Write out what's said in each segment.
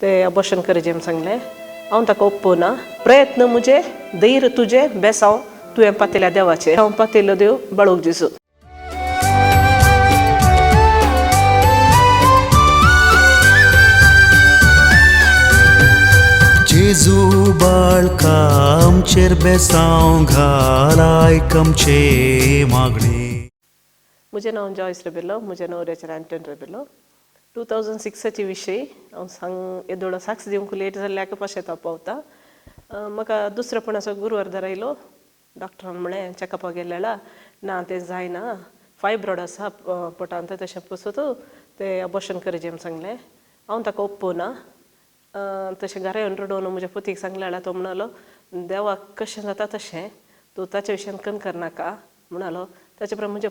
ते अबॉर्शन करचे म्हूण सांगलें. हांव ताका ओप्पोना. प्रयत्न मुझे धैर्य तुझे बेसांव तुवें पातयल्या देवाचेर. हांव पातयलो देव बाळूक जेजू. जेजू बाळका आमचेर बेसांव घाल आयक आमचे मागणे. म्हजें नांव जॉयस रेबेलो. म्हज्या न्हवऱ्याचें एंटन रेबेलो. 2006चे विशयी हांव येदोळो साक्ष दिवंक लेट जाल्ल्याक कशें तापवता. म्हाका दुसरेपणाचो गुरुवार आयलो. डॉक्टरान म्हळें चॅकअपाक गेलेला ना तें जायना, फायब्रॉड आसा पोटांत तशें पसत तें अबॉर्शन करचें म्हूण सांगलें. हांव ताका ओप्पोना. तशें घरा येवन रडोवन म्हज्या पतीक सांगलेला. तो म्हणलो देवाक कशें जाता तशें तूं ताचे विशयान कणकार नाका म्हणलो. ताचे उपरांत म्हज्या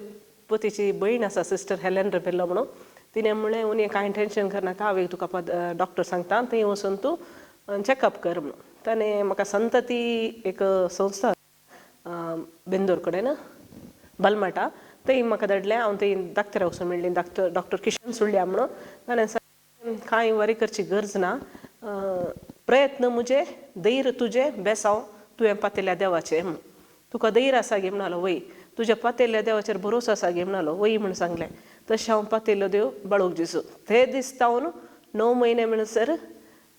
पतीची भयण आसा सिस्टर हेलेन रेबेलो म्हणून. तिणें म्हणलें उनी कांय टेंशन करनाका, हांव तुका डॉक्टर सांगता थंय वचून तूं चॅकअप कर म्हणून. ताणें म्हाका संतती एक संस्था बेंदोर कडेन बलमाटा थंय म्हाका धाडलें. हांव थंय दाक्तरा वचून मेळ्ळें. डॉक्टर किशन सुळ्या म्हणून. ताणें सांगलें कांय वरी करची गरज ना. प्रयत्न मुझे धैर्य तुझे बेसांव तुवें पातयल्या देवाचेर म्हूण. तुका धैर्य आसा गे म्हणलो. वय तुज्या पातयल्ल्या देवाचेर भरोसो आसा गे म्हणलो. वय म्हूण सांगलें. तशें हांव पातयलो देव बाळूक जेजू. ते दीस जावन 9 म्हयने म्हणसर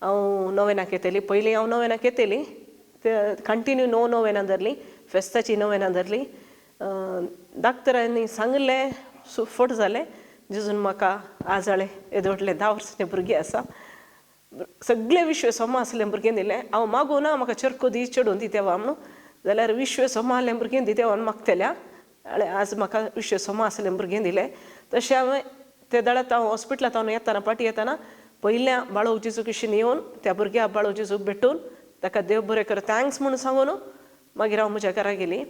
हांव नोवेनाक येतली. पयलीं हांव नोवेनाक येतली. ते कंटिन्यू 9 नोवेनां धरलीं. फेस्ताची नोवेनां धरलीं. डाक्टरांनी सांगलें फट जालें. जेजून म्हाका आजाळें येदोटलें 10 वर्साचें भुरगें आसा. सगळे विश्व सोमा आसलें भुरगें दिलें. हांव मागूना म्हाका चरको दी चेडून दी तेवा म्हणून. जाल्यार विश्व सोमा आहलें भुरगें दी तेवा मागतल्या. आज म्हाका विश्व सोमा आसलें भुरगें दिलें. तशें हांवें ते दाडांत हांव हॉस्पिटलांत हांव येताना पाटी येताना पयल्या बाळूक जेजू कुशीन येवन त्या भुरग्याक बाळूक जेजूक भेटून ताका देव बरें कर थँक्स म्हणून सांगून मागीर हांव म्हज्या घरा गेली.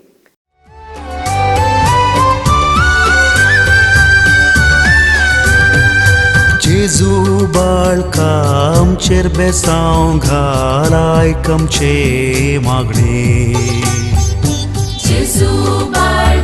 जेजू बाळका आमचेर बेसांव घाल आयक आमचे मागणे. जेजू बाळ